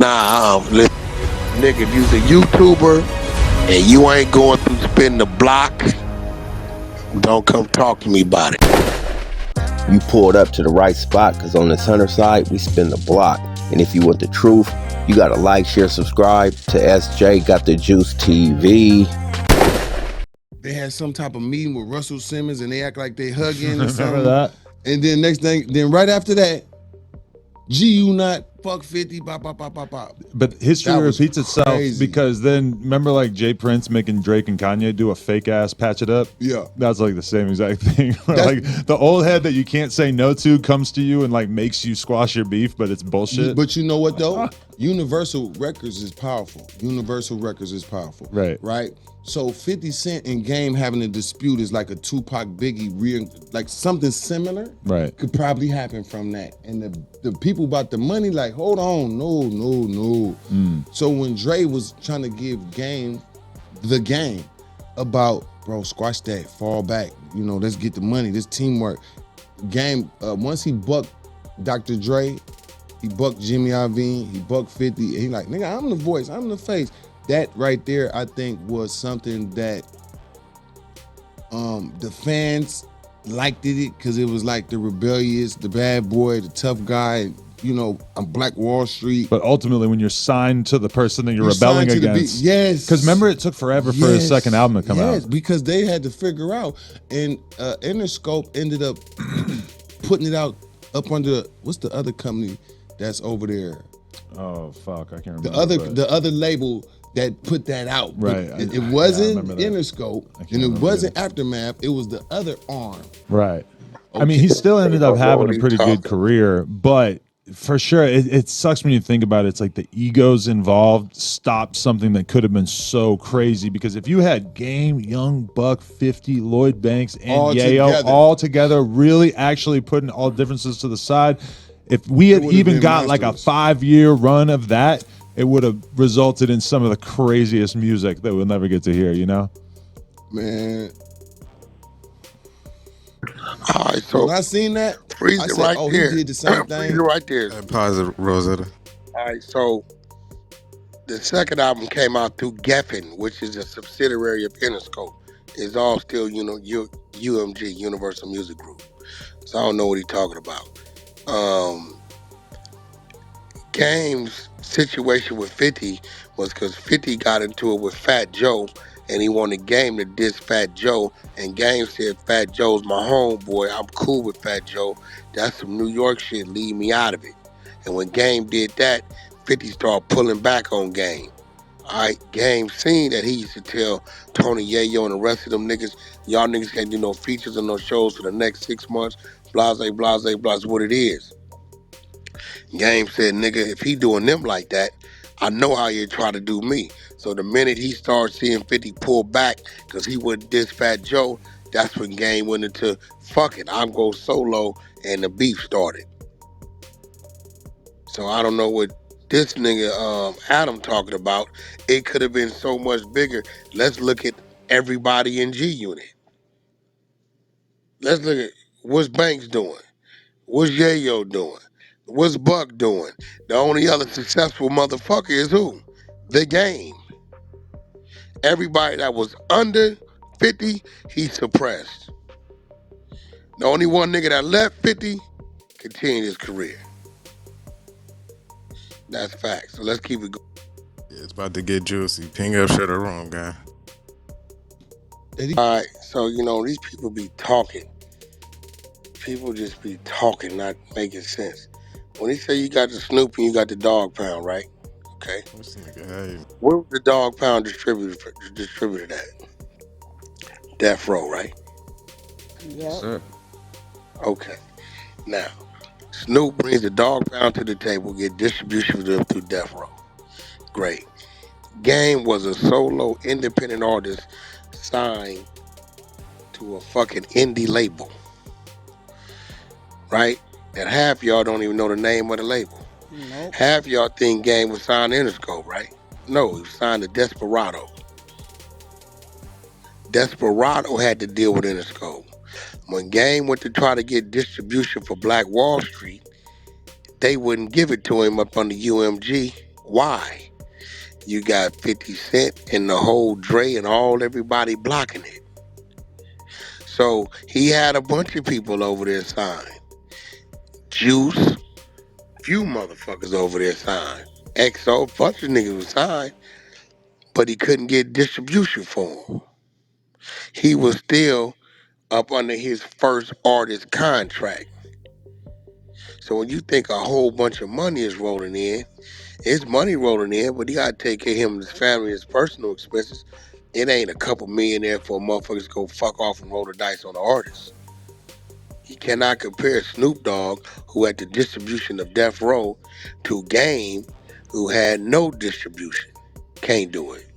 Nah, listen, nigga, if you's a YouTuber and you ain't going through spin the block, don't come talk to me about it. You pulled up to the right spot, because on this Hunter side, we spin the block. And if you want the truth, you gotta like, share, subscribe to SJ Got the Juice TV. They had some type of meeting with Russell Simmons and they act like they hugging or something. Remember that? And then next thing, then right after that, G Unit, fuck 50, bop, bop, bop, bop, bop. But history That was repeats itself crazy. because then remember like Jay Prince making Drake and Kanye do a fake ass patch it up? Yeah. That's like the same exact thing. Like the old head that you can't say no to comes to you and like makes you squash your beef, but it's bullshit. But you know what though? Universal Records is powerful. Universal Records is powerful. Right. Right? So 50 Cent and Game having a dispute is like a Tupac Biggie, like something similar. Right. Could probably happen from that. And the people about the money, like, hold on, no. So when Dre was trying to give Game the game about, bro, squash that, fall back, let's get the money, this teamwork. Game, once he bucked Dr. Dre, he bucked Jimmy Iovine, he bucked 50, and he like, nigga, I'm the voice, I'm the face. That right there, I think, was something that the fans liked it because it was like the rebellious, the bad boy, the tough guy, on Black Wall Street. But ultimately, when you're signed to the person that you're rebelling signed to the against, beat. Yes. Because remember, it took forever for his second album to come out. Yes, because they had to figure out, and Interscope ended up putting it out up under what's the other company that's over there? Oh fuck, I can't remember. The other label that put that out. Right. It wasn't remember that. Interscope, I can't and it remember wasn't Aftermath. It was the other arm. Right. I mean, he still ended up having what a are pretty you good talking? career, but for sure, it sucks when you think about it. It's like the egos involved stopped something that could have been so crazy. Because if you had Game, Young Buck, 50, Lloyd Banks, and All Yayo together. all together, really actually putting all differences to the side, if we had would've even been got like a monstrous. 5-year run of that, it would have resulted in some of the craziest music that we'll never get to hear, Man, All right, so when I seen that, freeze I it said, right oh, there. he did the same Freeze thing. it right there. Pause it, Rosetta. All right, so the second album came out through Geffen, which is a subsidiary of Interscope. It's all still, UMG, Universal Music Group. So I don't know what he's talking about. Game's situation with 50 was because 50 got into it with Fat Joe, and he wanted Game to diss Fat Joe, and Game said, Fat Joe's my homeboy, I'm cool with Fat Joe, that's some New York shit, leave me out of it. And when Game did that, 50 started pulling back on Game. Alright, Game seen that he used to tell Tony Yayo and the rest of them niggas, y'all niggas can't do no features or no shows for the next 6 months, blase, what it is. Game said, nigga, if he doing them like that, I know how he'd try to do me. So the minute he started seeing 50 pull back because he wouldn't diss Fat Joe, that's when Game went into, fuck it, I'm go solo, and the beef started. So I don't know what this nigga Adam talking about. It could have been so much bigger. Let's look at everybody in G Unit. Let's look at what's Banks doing, what's Yayo doing, what's Buck doing. The only other successful motherfucker is who? The Game. Everybody that was under 50, he suppressed. The only one nigga that left 50 continued his career. That's facts. So let's keep it going. Yeah, it's about to get juicy. Ping up, shut the room, guy. All right, so these people be talking. People just be talking, not making sense. When he say you got the Snoop and you got the Dog Pound, right? Okay. This nigga, hey. Where was the Dog Pound distributed at? Death Row, right? Yep. Sir. Okay. Now, Snoop brings the Dog Pound to the table, get distribution through Death Row. Great. Game was a solo independent artist signed to a fucking indie label. Right? And half y'all don't even know the name of the label. Nope. Half y'all think Game was signed to Interscope, right? No, he was signed to Desperado. Desperado had to deal with Interscope. When Game went to try to get distribution for Black Wall Street, they wouldn't give it to him up under UMG. Why? You got 50 Cent and the whole Dre and all everybody blocking it. So he had a bunch of people over there signed. Juice, few motherfuckers over there signed. XO, bunch of niggas was signed, but he couldn't get distribution for them. He was still up under his first artist contract. So when you think a whole bunch of money is rolling in, it's money rolling in, but he gotta take care of him and his family, his personal expenses. It ain't a couple million there for motherfuckers to go fuck off and roll the dice on the artist. He cannot compare Snoop Dogg, who had the distribution of Death Row, to Game, who had no distribution. Can't do it.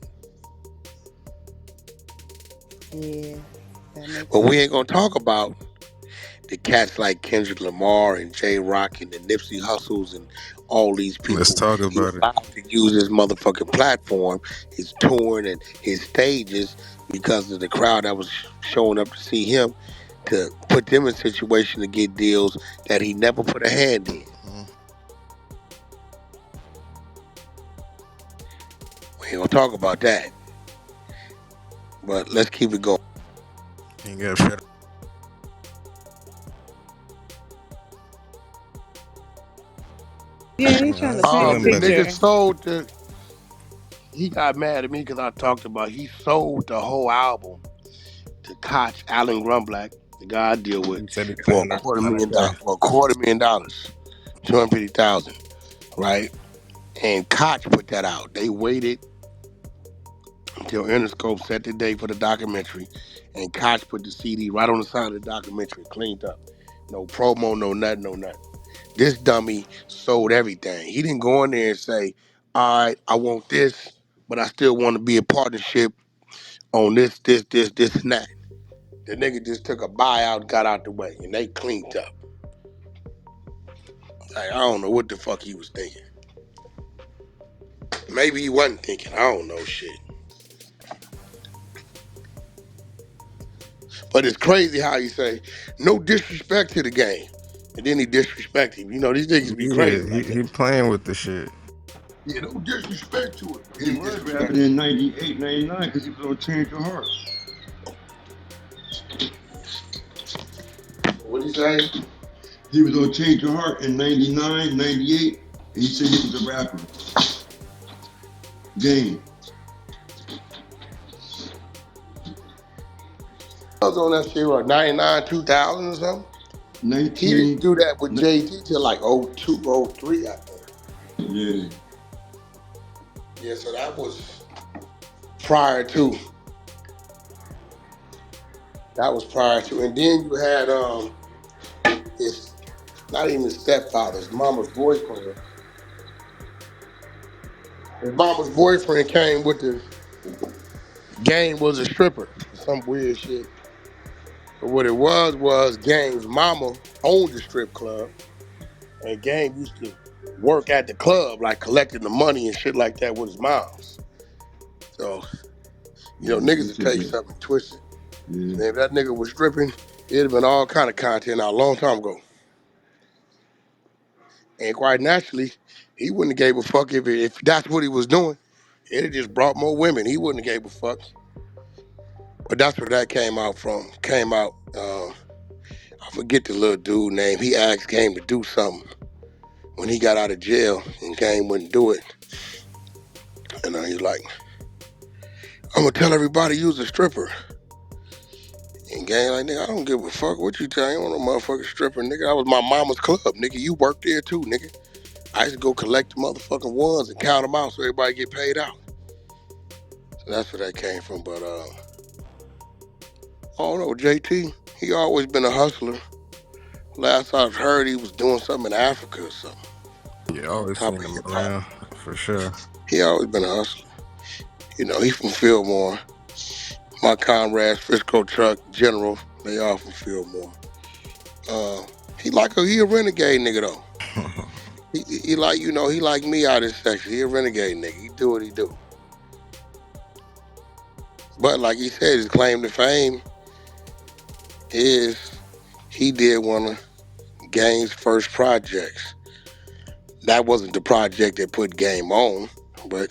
Yeah, that makes But we sense. ain't gonna talk about the cats like Kendrick Lamar and J Rock and the Nipsey Hustles and all these Let's people. talk He about it. allowed to use his motherfucking platform, his touring and his stages because of the crowd that was showing up to see him, to put them in a situation to get deals that he never put a hand in. We ain't gonna talk about that. But let's keep it going. Ain't got shut Yeah, he's I trying to was paint a feeling The better. nigga picture. sold the. He got mad at me because I talked about he sold the whole album to Koch Allen Grumblack, the guy I deal with, He said he for paying a quarter million $100K. dollars. For a $250,000, 250,000, right? And Koch put that out. They waited until Interscope set the date for the documentary, and Koch put the CD right on the side of the documentary, cleaned up. No promo, no nothing, no nothing. This dummy sold everything. He didn't go in there and say, all right, I want this, but I still want to be a partnership on this, and that. The nigga just took a buyout, got out the way, and they cleaned up. Like, I don't know what the fuck he was thinking. Maybe he wasn't thinking. I don't know shit. But it's crazy how you say, no disrespect to the game. And then he disrespect him. You know, these niggas be crazy Yeah, like he that. playing with the shit. Yeah, no disrespect to it. He Then he was disrespect rapping in 98, 99 because he was on Change Your Heart. it. What'd he say? He was on Change Your Heart in 99, 98. And he said he was a rapper. Game. I was on that shit, what, 99, 2000 or something? He didn't 19. do that with Jay-Z till like 02, 03, I think. Yeah. Yeah, so that was prior to. That was prior to. And then you had his, not even his stepfather, his mama's boyfriend. His mama's boyfriend came with the Game was a stripper. Some weird shit. But what it was Game's mama owned the strip club, and Game used to work at the club, like collecting the money and shit like that with his moms. So, They niggas would said take that. something and twist it. Yeah. Man, if that nigga was stripping, it'd have been all kind of content out a long time ago. And quite naturally, he wouldn't have gave a fuck if that's what he was doing. It'd have just brought more women. He wouldn't have gave a fuck. But that's where that came out from. Came out. I forget the little dude name. He asked Game to do something when he got out of jail, and Game wouldn't do it. And he's like, I'm gonna tell everybody you was a stripper. And Game like, nigga, I don't give a fuck what you tell. I ain't want no motherfucking stripper, nigga. That was my mama's club, nigga. You worked there too, nigga. I used to go collect the motherfucking ones and count them out so everybody get paid out. So that's where that came from. But I don't know, JT. He always been a hustler. Last I've heard, he was doing something in Africa or something. Yeah, I always Top seen of him hip hop. around for sure. He always been a hustler. He from Fillmore. My comrades, Frisco Truck, General, they all from Fillmore. Uh, he a renegade nigga though. He like, he like me out of this section. He a renegade nigga. He do what he do. But like he said, his claim to fame is he did one of Game's first projects. that wasn't the project that put Game on, but